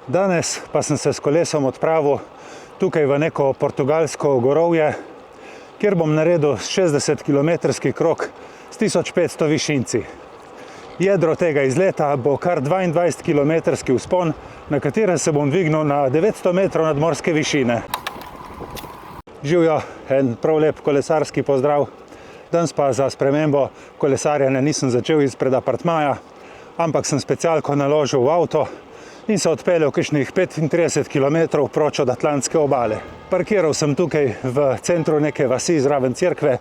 Danes pa sem se s kolesom odpravil tukaj v neko portugalsko gorovje, kjer bom naredil 60-kilometrski krog s 1500 višinci. Jedro tega izleta bo kar 22-kilometrski vzpon, na katerem se bom dvignil na 900 metrov nadmorske višine. Živjo, en prav lep kolesarski pozdrav. Danes pa za spremembo kolesarjanja nisem začel izpred apartmaja, ampak sem specialko naložil v avto in se odpeljal kakšnih 35 km proč od Atlantske obale. Parkiral sem tukaj v centru neke vasi zraven cerkve,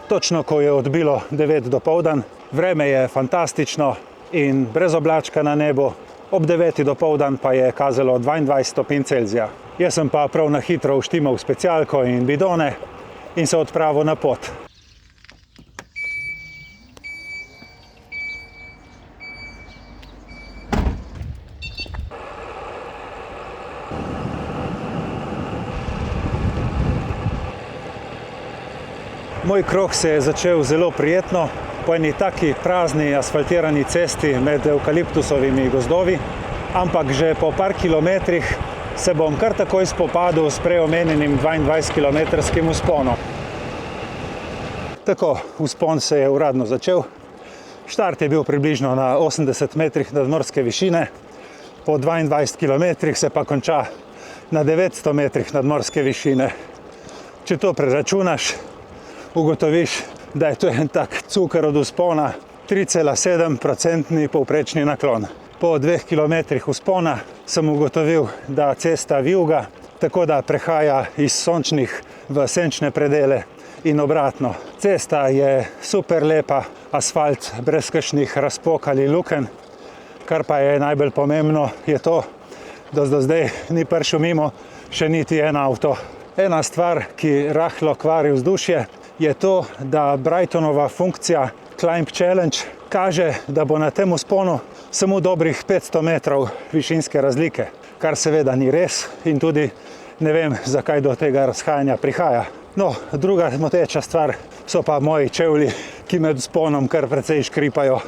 točno ko je odbilo 9 dopoldan. Vreme je fantastično in brez oblačka na nebu, ob 9 dopoldan pa je kazalo 22 stopinj Celzija. Jaz sem pa prav na hitro uštimal specialko in bidone in se odpravil na pot. Moj krog se je začel zelo prijetno, po eni taki prazni asfaltirani cesti med evkaliptusovimi gozdovi, ampak že po par kilometrih se bom kar takoj spopadel s preomenjenim 22-kilometrskim vzponom. Tako, vzpon se je uradno začel. Štart je bil približno na 80 metrih nadmorske višine, po 22 kilometrih se pa konča na 900 metrih nadmorske višine. Če to preračunaš, ugotoviš, da je to en tak cuker od vzpona, 3,7% povprečni naklon. Po 2 kilometrih vzpona sem ugotovil, da cesta vijuga, tako da prehaja iz sončnih v senčne predele in obratno. Cesta je super lepa, asfalt brez kakšnih razpok ali lukenj. Kar pa je najbolj pomembno, je to, da do zdaj ni prišel mimo še niti en avto. Ena stvar, ki rahlo kvari vzdušje, je to, da Brightonova funkcija Climb Challenge kaže, da bo na tem vzponu samo dobrih 500 metrov višinske razlike, kar seveda ni res in tudi ne vem, zakaj do tega razhajanja prihaja. No, druga moteča stvar so pa moji čevlji, ki med vzponom kar precej škripajo.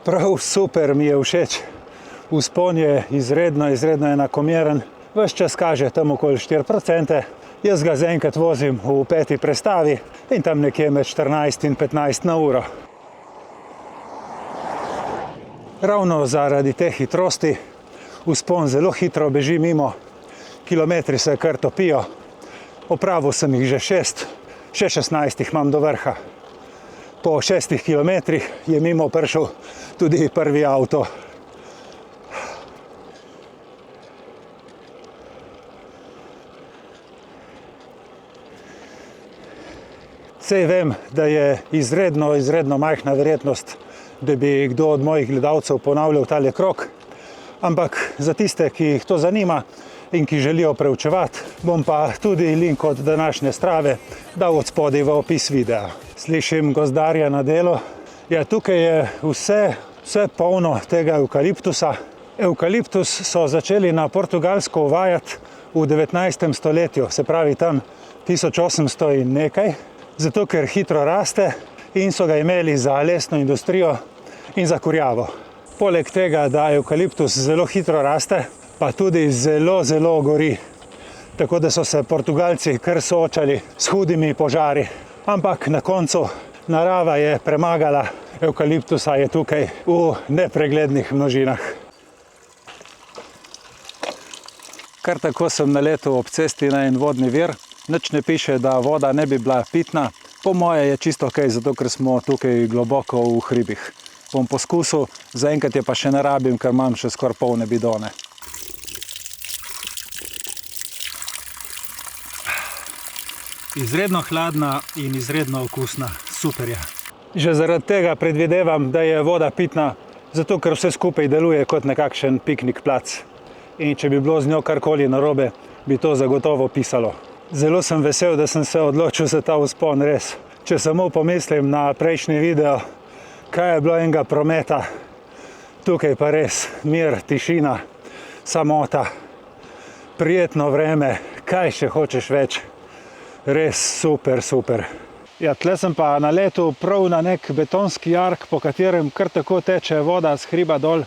Prav super mi je všeč. Vzpon je izredno enakomeren, ves čas kaže tam okoli 4%, jaz ga zaenkrat vozim v 5. prestavi in tam nekje med 14 in 15 na uro. Ravno zaradi te hitrosti vzpon zelo hitro beži mimo, kilometri se kar topijo, opravil sem jih že 6, še 16 jih imam do vrha. Po 6 kilometrih je mimo prišel tudi prvi avto. Sej vem, da je izredno majhna verjetnost, da bi kdo od mojih gledalcev ponavljal tale krog, ampak za tiste, ki jih to zanima in ki želijo preučevati, bom pa tudi link od današnje Strave dal od spodaj v opis videa. Slišim gozdarja na delu. Ja, tukaj je vse polno tega evkaliptusa. Evkaliptus so začeli na Portugalsko uvajati v 19. stoletju, se pravi tam 1800 in nekaj. Zato, ker hitro raste in so ga imeli za lesno industrijo in za kurjavo. Poleg tega, da evkaliptus zelo hitro raste, pa tudi zelo gori. Tako da so se Portugalci kar soočali s hudimi požari. Ampak na koncu narava je premagala, evkaliptusa je tukaj v nepreglednih množinah. Kar tako sem naletel ob cesti na en vodni vir. Nič ne piše, da voda ne bi bila pitna. Po moje je čisto okej, zato ker smo tukaj globoko v hribih. Bom poskusil, zaenkrat je pa še ne rabim, ker imam še skoraj polne bidone. Izredno hladna in izredno okusna. Super je. Že zaradi tega predvidevam, da je voda pitna, zato ker vse skupaj deluje kot nekakšen piknik plac. In če bi bilo z njo karkoli narobe, bi to zagotovo pisalo. Zelo sem vesel, da sem se odločil za ta vzpon, res. Če samo pomislim na prejšnji video, kaj je bilo enega prometa, tukaj pa res mir, tišina, samota, prijetno vreme, kaj še hočeš več. Res super. Ja, tle sem pa naletel prav na nek betonski jark, po katerem kar tako teče voda z hriba dol.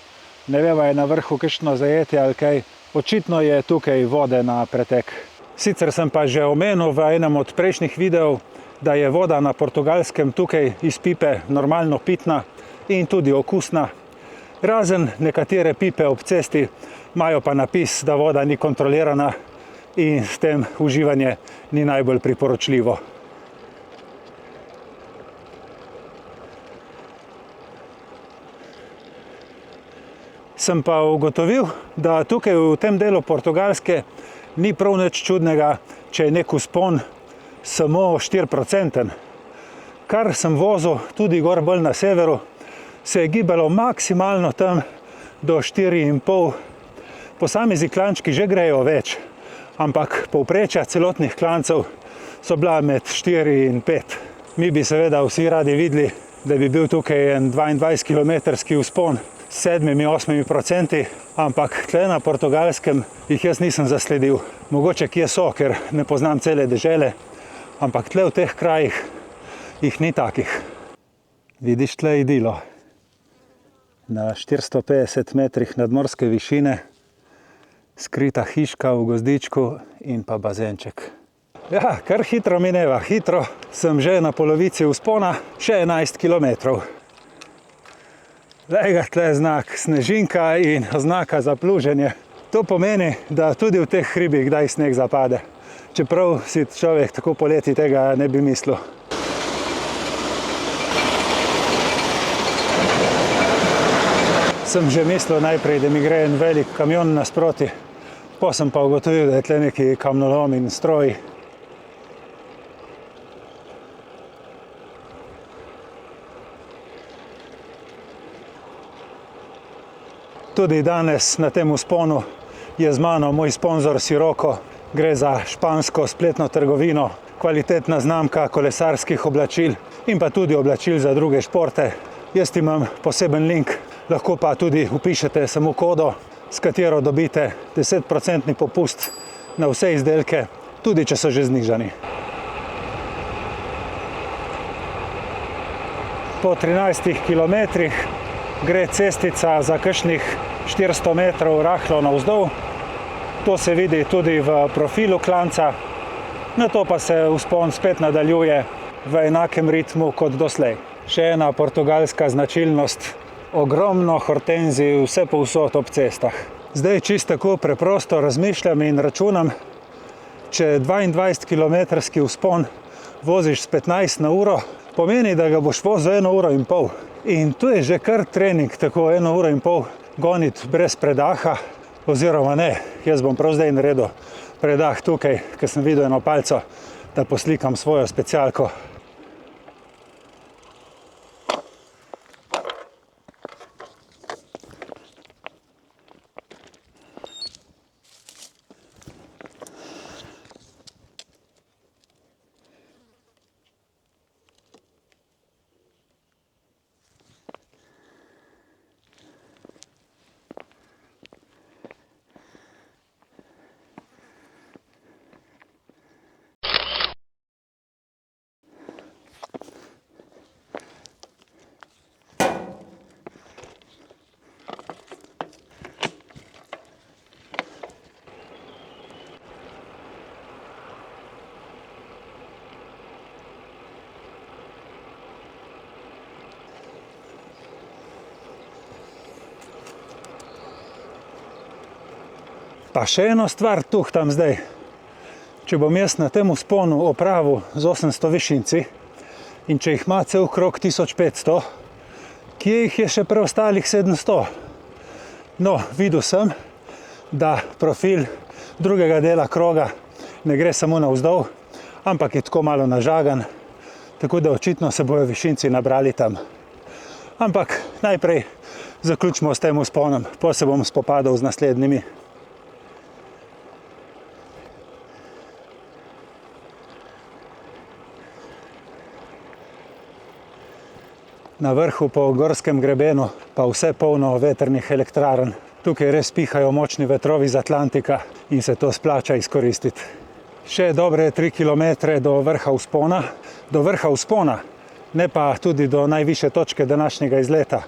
Ne veva, je na vrhu kakšno zajetje ali kaj. Očitno je tukaj vode na pretek. Sicer sem pa že omenil v enem od prejšnjih videov, da je voda na Portugalskem tukaj iz pipe normalno pitna in tudi okusna. Razen nekatere pipe ob cesti imajo pa napis, da voda ni kontrolirana in s tem uživanje ni najbolj priporočljivo. Sem pa ugotovil, da tukaj v tem delu Portugalske ni prav nič čudnega, če je nek vzpon samo 4%. Kar sem vozil tudi gor bolj na severu, se je gibalo maksimalno tam do 4,5. Posamezni klančki že grejo več, ampak povprečja celotnih klancev so bila med 4 in 5. Mi bi seveda vsi radi videli, da bi bil tukaj en 22-kilometrski vzpon s 7-8%, ampak tle na Portugalskem jih jaz nisem zasledil. Mogoče kje so, ker ne poznam cele dežele, ampak tle v teh krajih jih ni takih. Vidiš tle idilo. Na 450 metrih nadmorske višine, skrita hiška v gozdičku in pa bazenček. Ja, kar hitro mineva, hitro. Sem že na polovici vzpona, še 11 kilometrov. Lega tle znak snežinka in oznaka za pluženje. To pomeni, da tudi v teh hribih kdaj sneg zapade. Čeprav si človek tako poleti tega ne bi mislil. Sem že mislil najprej, da mi gre en velik kamion nasproti. Po sem pa ugotovil, da je tle neki kamnolom in stroj. Tudi danes na tem vzponu je z mano moj sponzor Sirocco. Gre za špansko spletno trgovino, kvalitetna znamka kolesarskih oblačil in pa tudi oblačil za druge športe. Jaz imam poseben link, lahko pa tudi vpišete samo kodo, s katero dobite 10% popust na vse izdelke, tudi če so že znižani. Po 13 kilometrih gre cestica za kakšnih 400 metrov rahlo navzdol. To se vidi tudi v profilu klanca. Nato pa se vzpon spet nadaljuje v enakem ritmu kot doslej. Še ena portugalska značilnost, ogromno hortenzij vse povsod ob cestah. Zdaj čisto tako preprosto razmišljam in računam, če 22-kilometrski vzpon voziš s 15 na uro, pomeni, da ga boš vozil 1,5 ure. In tu je že kar trening, tako 1,5 ure goniti brez predaha, oziroma ne, jaz bom prav zdaj naredil predah tukaj, ker sem videl eno palco, da poslikam svojo specialko. Pa še eno stvar tuhtam zdaj. Če bom jaz na tem vzponu opravil z 800 višinci in če jih ima cel krog 1500, kje jih je še preostalih 700? No, videl sem, da profil drugega dela kroga ne gre samo navzdol, ampak je tako malo nažagan, tako da očitno se bojo višinci nabrali tam. Ampak najprej zaključimo s tem vzponom, potem se bom spopadal z naslednjimi. Na vrhu po gorskem grebenu pa vse polno vetrnih elektrarn. Tukaj res pihajo močni vetrovi iz Atlantika in se to splača izkoristiti. Še dobre 3 kilometre do vrha vzpona, do vrha vzpona, ne pa tudi do najvišje točke današnjega izleta.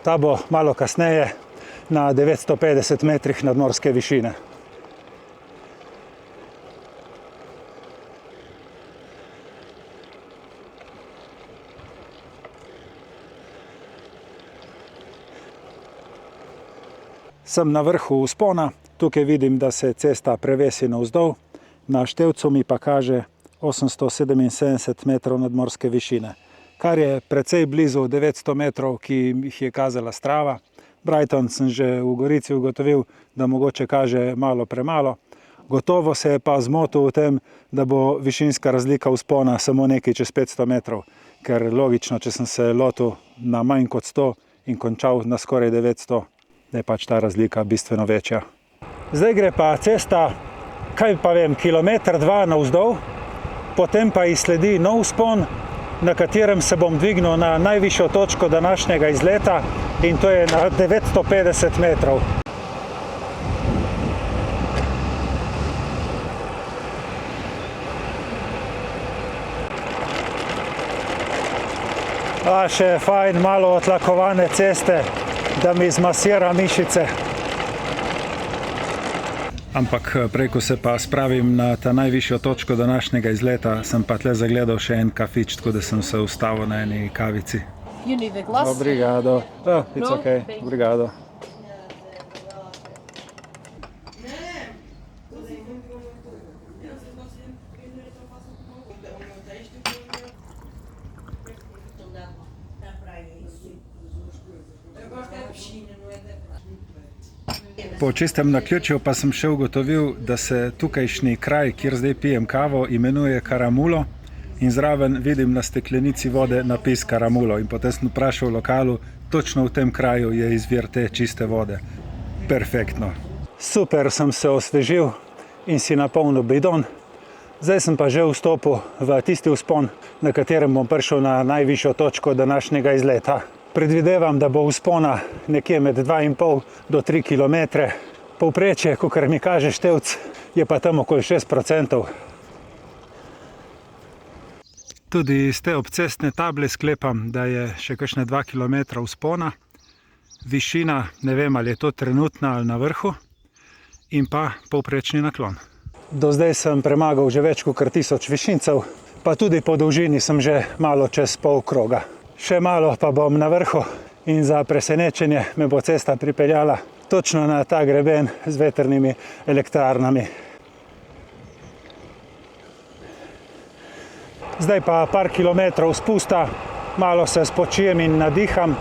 Ta bo malo kasneje na 950 metrih nadmorske višine. Sem na vrhu vzpona, tukaj vidim, da se cesta prevesi navzdol, na števcu mi pa kaže 877 metrov nadmorske višine, kar je precej blizu 900 metrov, ki jih je kazala Strava. Brighton sem že v Gorici ugotovil, da mogoče kaže malo premalo. Gotovo se je pa zmotil v tem, da bo višinska razlika vzpona samo nekaj čez 500 metrov, ker logično, če sem se lotil na manj kot 100 in končal na skoraj 900, je pač ta razlika bistveno večja. Zdaj gre pa cesta, kaj pa vem, kilometer, dva navzdol, potem pa ji sledi nov vzpon, na katerem se bom dvignil na najvišjo točko današnjega izleta in to je na 950 metrov. Še fajn malo otlakovane ceste, da mi zmasira mišice. Ampak prej, ko se pa spravim na ta najvišjo točko današnjega izleta, sem pa tle zagledal še en kafič, tako da sem se ustavil na eni kavici. You need a glass? Obrigado. Oh, it's No, okay. thank you. Obrigado. Po čistem naključju pa sem še ugotovil, da se tukajšnji kraj, kjer zdaj pijem kavo, imenuje Caramulo in zraven vidim na steklenici vode napis Caramulo in potem sem vprašal v lokalu, točno v tem kraju je izvir te čiste vode. Perfektno. Super sem se osvežil in si napolnil bidon. Zdaj sem pa že vstopil v tisti vzpon, na katerem bom prišel na najvišjo točko današnjega izleta. Predvidevam, da bo vzpona nekje med 2,5 do 3 km. Povprečje, kakor mi kaže števc, je pa tam okoli 6%. Tudi iz te obcestne table sklepam, da je še kakšne 2 km vzpona. Višina, ne vem, ali je to trenutna ali na vrhu, in pa povprečni naklon. Do zdaj sem premagal že več kot 1000 višincev, pa tudi po dolžini sem že malo čez pol kroga. Še malo pa bom na vrhu in za presenečenje me bo cesta pripeljala točno na ta greben z vetrnimi elektrarnami. Zdaj pa par kilometrov spusta, malo se spočijem in nadiham,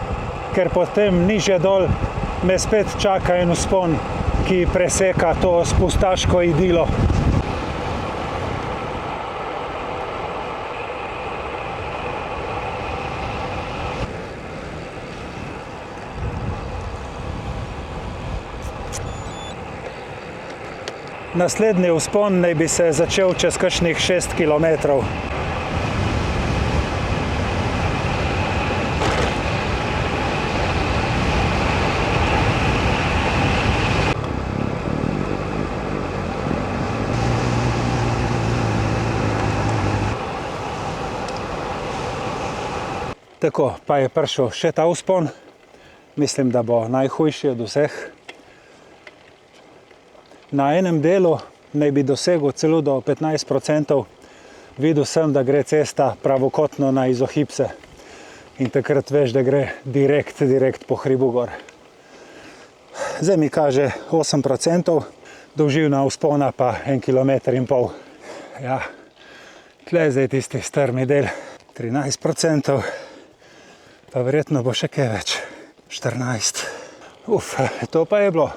ker potem nižje dol me spet čaka en vzpon, ki preseka to spustaško idilo. Naslednji vzpon naj bi se začel čez kakšnih 6 kilometrov. Tako, pa je prišel še ta vzpon. Mislim, da bo najhujši od vseh. Na enem delu naj bi dosegel celo do 15%. Videl sem, da gre cesta pravokotno na izohipse. In takrat veš, da gre direkt po hribu gor. Zdaj mi kaže 8%, dolžina vzpona pa 1,5 km. Ja, tle je zdaj tisti strmi del. 13%, pa verjetno bo še kaj več. 14%. To pa je bilo.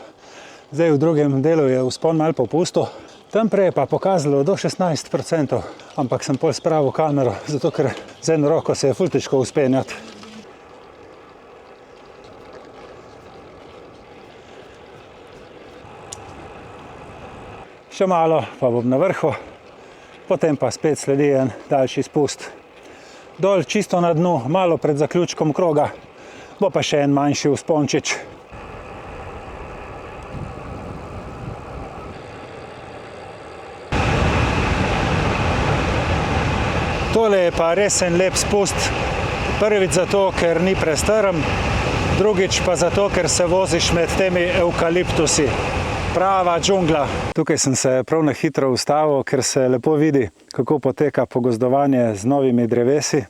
Zdaj v drugem delu je vzpon malo popustil. Tam prej je pa pokazalo do 16%, ampak sem pol spravil kamero, zato ker z eno roko se je ful težko vzpenjati. Še malo pa bom na vrhu, potem pa spet sledi en daljši spust. Dol čisto na dnu, malo pred zaključkom kroga, bo pa še en manjši vzpončič. To Tole je pa res en lep spust. Prvič zato, ker ni prestrm, drugič pa zato, ker se voziš med temi evkaliptusi. Prava džungla. Tukaj sem se prav na hitro ustavil, ker se lepo vidi, kako poteka pogozdovanje z novimi drevesi.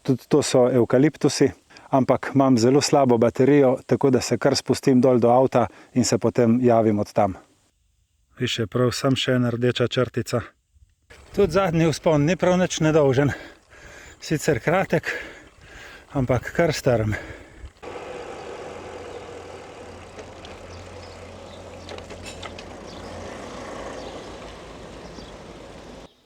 Tudi to so evkaliptusi, ampak imam zelo slabo baterijo, tako da se kar spustim dol do avta in se potem javim od tam. Viš je prav sam še ena rdeča črtica. Tudi zadnji vzpon ni prav nič nedolžen. Sicer kratek, ampak kar strm.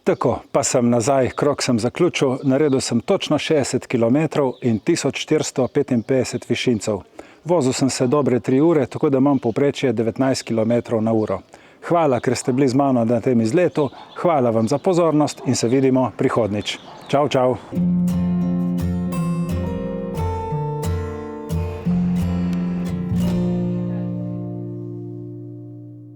Tako, pa sem nazaj, krog sem zaključil, naredil sem točno 60 km in 1455 višincev. Vozil sem se dobre 3 ure, tako da imam povprečje 19 km na uro. Hvala, ker ste bili z mano na tem izletu, hvala vam za pozornost in se vidimo prihodnjič. Čau, čau!